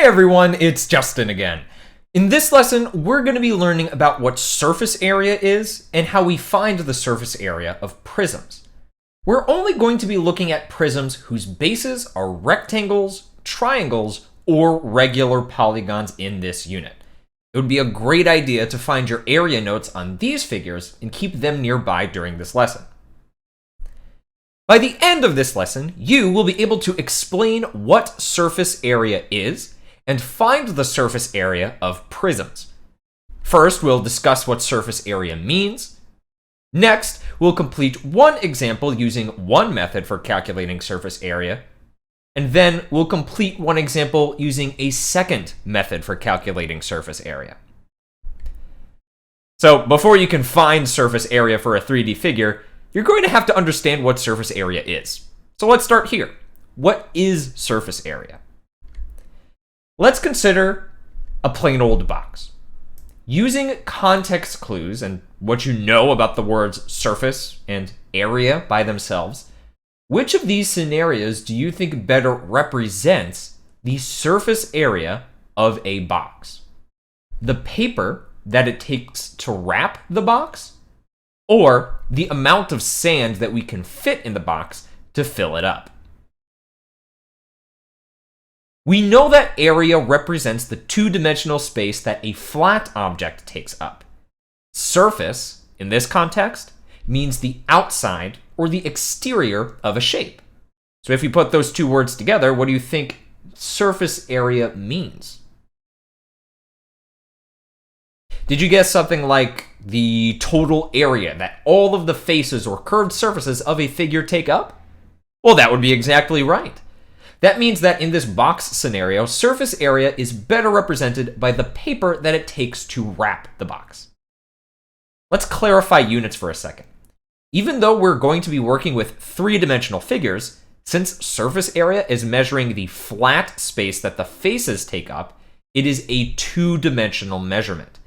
Hey everyone, it's Justin again. In this lesson, we're going to be learning about what surface area is and how we find the surface area of prisms. We're only going to be looking at prisms whose bases are rectangles, triangles, or regular polygons in this unit. It would be a great idea to find your area notes on these figures and keep them nearby during this lesson. By the end of this lesson, you will be able to explain what surface area is and find the surface area of prisms. First, we'll discuss what surface area means. Next, we'll complete one example using one method for calculating surface area. And then we'll complete one example using a second method for calculating surface area. So before you can find surface area for a 3D figure, you're going to have to understand what surface area is. So let's start here. What is surface area? Let's consider a plain old box. Using context clues and what you know about the words surface and area by themselves, which of these scenarios do you think better represents the surface area of a box? The paper that it takes to wrap the box, or the amount of sand that we can fit in the box to fill it up? We know that area represents the two-dimensional space that a flat object takes up. Surface, in this context, means the outside or the exterior of a shape. So if you put those two words together, what do you think surface area means? Did you guess something like the total area that all of the faces or curved surfaces of a figure take up? Well, that would be exactly right. That means that in this box scenario, surface area is better represented by the paper that it takes to wrap the box. Let's clarify units for a second. Even though we're going to be working with three-dimensional figures, since surface area is measuring the flat space that the faces take up, it is a two-dimensional measurement.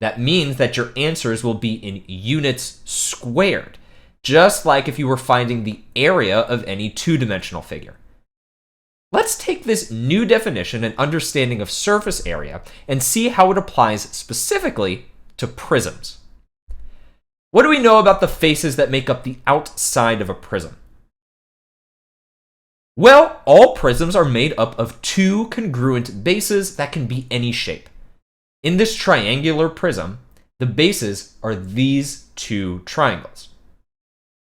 That means that your answers will be in units squared, just like if you were finding the area of any two-dimensional figure. Let's take this new definition and understanding of surface area and see how it applies specifically to prisms. What do we know about the faces that make up the outside of a prism? Well, all prisms are made up of two congruent bases that can be any shape. In this triangular prism, the bases are these two triangles.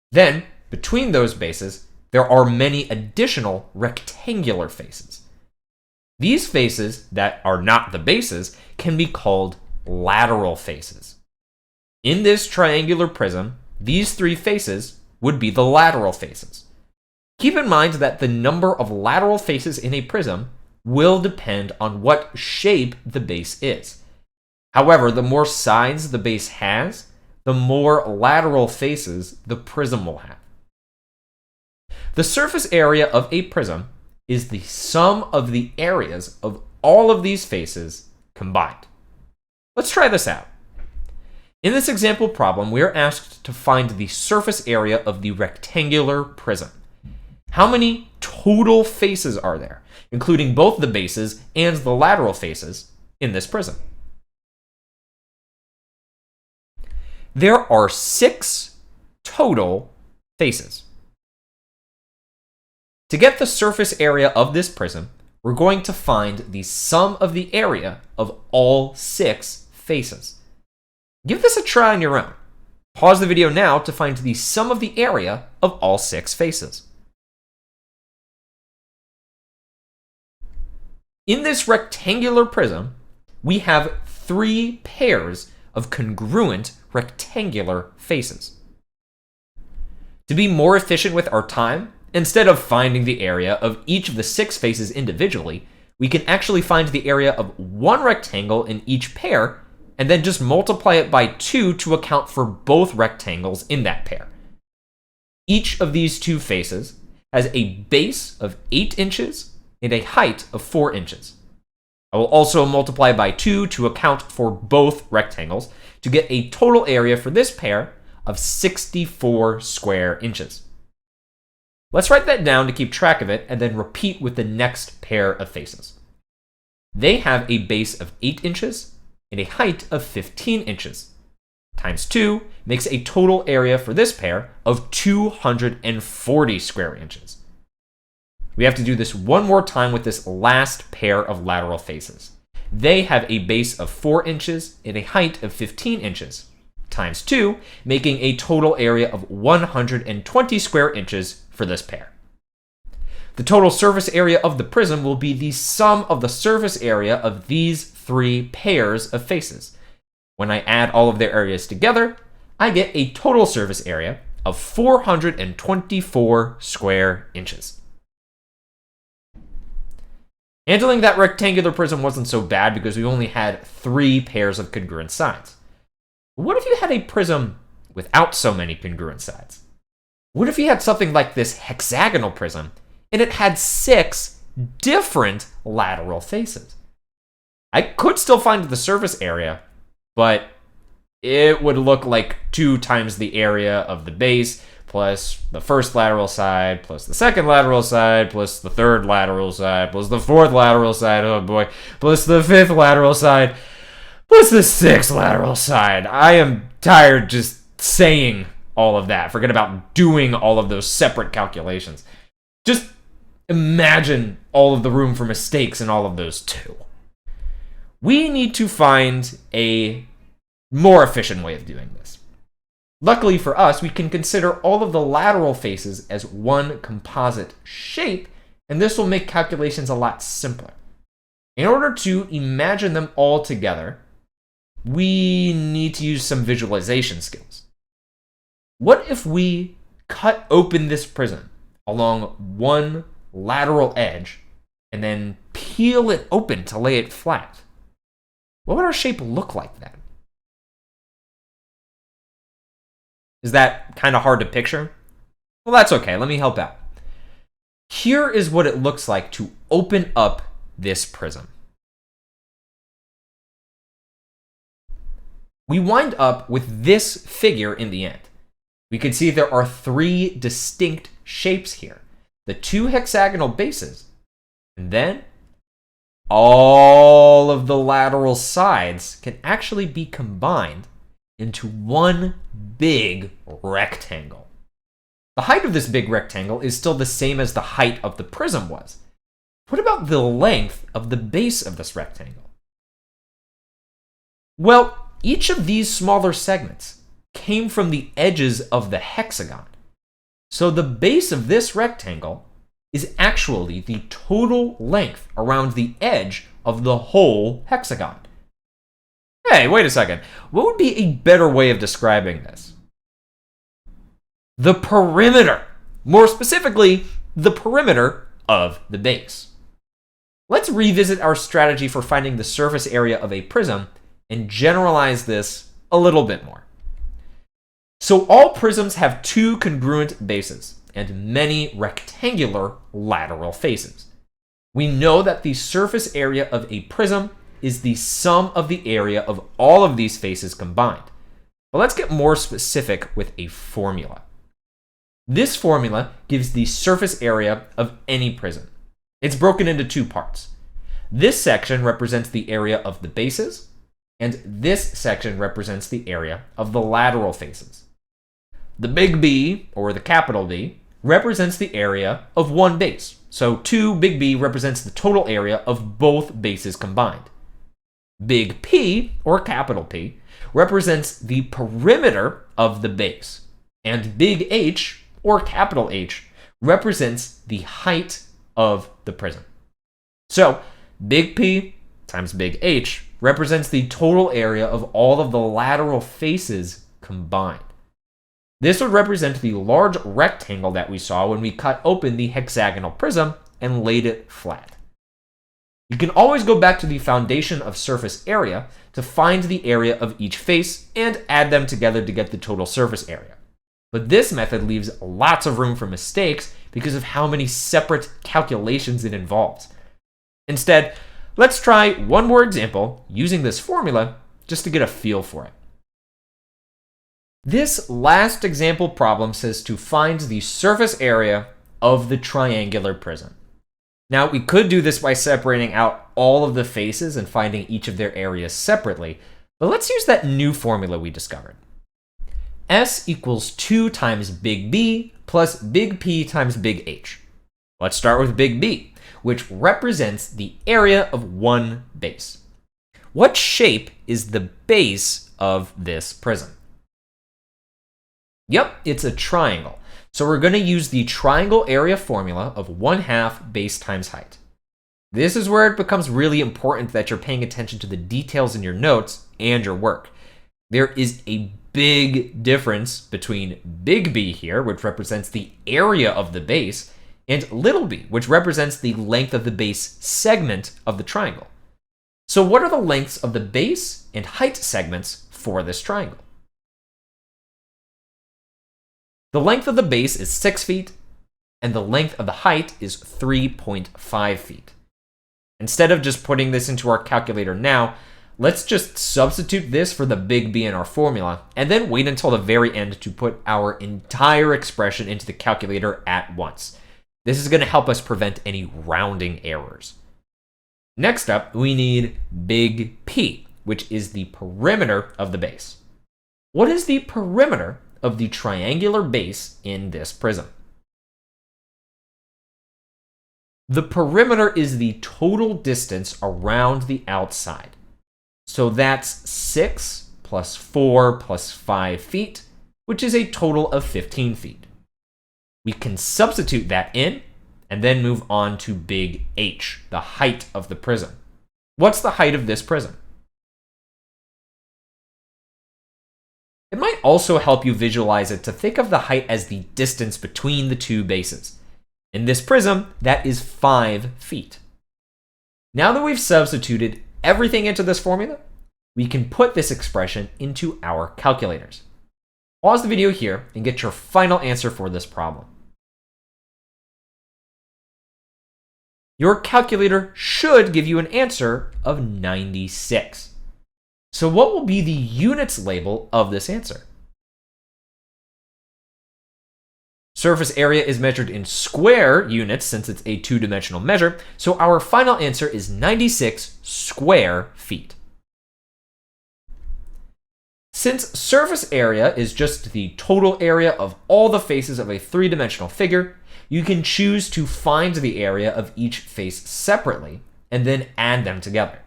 Then, between those bases, there are many additional rectangular faces. These faces that are not the bases can be called lateral faces. In this triangular prism, these three faces would be the lateral faces. Keep in mind that the number of lateral faces in a prism will depend on what shape the base is. However, the more sides the base has, the more lateral faces the prism will have. The surface area of a prism is the sum of the areas of all of these faces combined. Let's try this out. In this example problem, we are asked to find the surface area of the rectangular prism. How many total faces are there, including both the bases and the lateral faces, in this prism? There are 6 total faces. To get the surface area of this prism, we're going to find the sum of the area of all 6 faces. Give this a try on your own. Pause the video now to find the sum of the area of all 6 faces. In this rectangular prism, we have 3 pairs of congruent rectangular faces. To be more efficient with our time, instead of finding the area of each of the 6 faces individually, we can actually find the area of one rectangle in each pair and then just multiply it by 2 to account for both rectangles in that pair. Each of these 2 faces has a base of 8 inches and a height of 4 inches. I will also multiply by 2 to account for both rectangles to get a total area for this pair of 64 square inches. Let's write that down to keep track of it and then repeat with the next pair of faces. They have a base of 8 inches and a height of 15 inches. Times 2 makes a total area for this pair of 240 square inches. We have to do this one more time with this last pair of lateral faces. They have a base of 4 inches and a height of 15 inches. Times 2, making a total area of 120 square inches for this pair. The total surface area of the prism will be the sum of the surface area of these 3 pairs of faces. When I add all of their areas together, I get a total surface area of 424 square inches. Handling that rectangular prism wasn't so bad because we only had 3 pairs of congruent sides. What if you had a prism without so many congruent sides? What if you had something like this hexagonal prism and it had 6 different lateral faces? I could still find the surface area, but it would look like 2 times the area of the base plus the first lateral side plus the second lateral side plus the third lateral side plus the fourth lateral side, oh boy, plus the 5th lateral side plus the 6th lateral side. I am tired just saying all of that. Forget about doing all of those separate calculations. Just imagine all of the room for mistakes in all of those too. We need to find a more efficient way of doing this. Luckily for us, we can consider all of the lateral faces as one composite shape, and this will make calculations a lot simpler. In order to imagine them all together, we need to use some visualization skills. What if we cut open this prism along one lateral edge and then peel it open to lay it flat? What would our shape look like then? Is that kind of hard to picture? Well, that's okay. Let me help out. Here is what it looks like to open up this prism. We wind up with this figure in the end. We can see there are 3 distinct shapes here. The 2 hexagonal bases, and then all of the lateral sides can actually be combined into one big rectangle. The height of this big rectangle is still the same as the height of the prism was. What about the length of the base of this rectangle? Well, each of these smaller segments came from the edges of the hexagon. So the base of this rectangle is actually the total length around the edge of the whole hexagon. Hey, wait a second. What would be a better way of describing this? The perimeter. More specifically, the perimeter of the base. Let's revisit our strategy for finding the surface area of a prism and generalize this a little bit more. So all prisms have 2 congruent bases and many rectangular lateral faces. We know that the surface area of a prism is the sum of the area of all of these faces combined. But let's get more specific with a formula. This formula gives the surface area of any prism. It's broken into 2 parts. This section represents the area of the bases, and this section represents the area of the lateral faces. The big B, or the capital B, represents the area of one base. So 2 big B represents the total area of both bases combined. Big P, or capital P, represents the perimeter of the base. And big H, or capital H, represents the height of the prism. So big P times big H represents the total area of all of the lateral faces combined. This would represent the large rectangle that we saw when we cut open the hexagonal prism and laid it flat. You can always go back to the foundation of surface area to find the area of each face and add them together to get the total surface area. But this method leaves lots of room for mistakes because of how many separate calculations it involves. Instead, let's try one more example using this formula just to get a feel for it. This last example problem says to find the surface area of the triangular prism. Now, we could do this by separating out all of the faces and finding each of their areas separately, but let's use that new formula we discovered. S equals 2 times big B plus big P times big H. Let's start with big B, which represents the area of one base. What shape is the base of this prism? Yep, it's a triangle. So we're going to use the triangle area formula of 1/2 base times height. This is where it becomes really important that you're paying attention to the details in your notes and your work. There is a big difference between big B here, which represents the area of the base, and little b, which represents the length of the base segment of the triangle. So what are the lengths of the base and height segments for this triangle? The length of the base is 6 feet, and the length of the height is 3.5 feet. Instead of just putting this into our calculator now, let's just substitute this for the big B in our formula, and then wait until the very end to put our entire expression into the calculator at once. This is going to help us prevent any rounding errors. Next up, we need big P, which is the perimeter of the base. What is the perimeter of the triangular base in this prism? The perimeter is the total distance around the outside. So that's 6 plus 4 plus 5 feet, which is a total of 15 feet. We can substitute that in and then move on to big H, the height of the prism. What's the height of this prism? It might also help you visualize it to think of the height as the distance between the two bases. In this prism, that is 5 feet. Now that we've substituted everything into this formula, we can put this expression into our calculators. Pause the video here and get your final answer for this problem. Your calculator should give you an answer of 96. So what will be the units label of this answer? Surface area is measured in square units since it's a two-dimensional measure, so our final answer is 96 square feet. Since surface area is just the total area of all the faces of a three-dimensional figure, you can choose to find the area of each face separately and then add them together.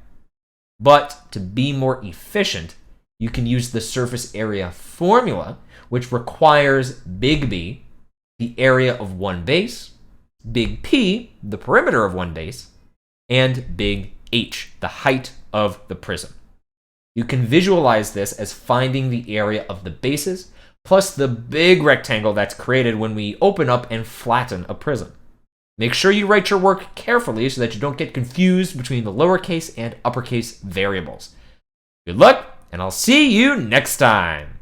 But to be more efficient, you can use the surface area formula, which requires big B, the area of one base, big P, the perimeter of one base, and big H, the height of the prism. You can visualize this as finding the area of the bases plus the big rectangle that's created when we open up and flatten a prism. Make sure you write your work carefully so that you don't get confused between the lowercase and uppercase variables. Good luck, and I'll see you next time.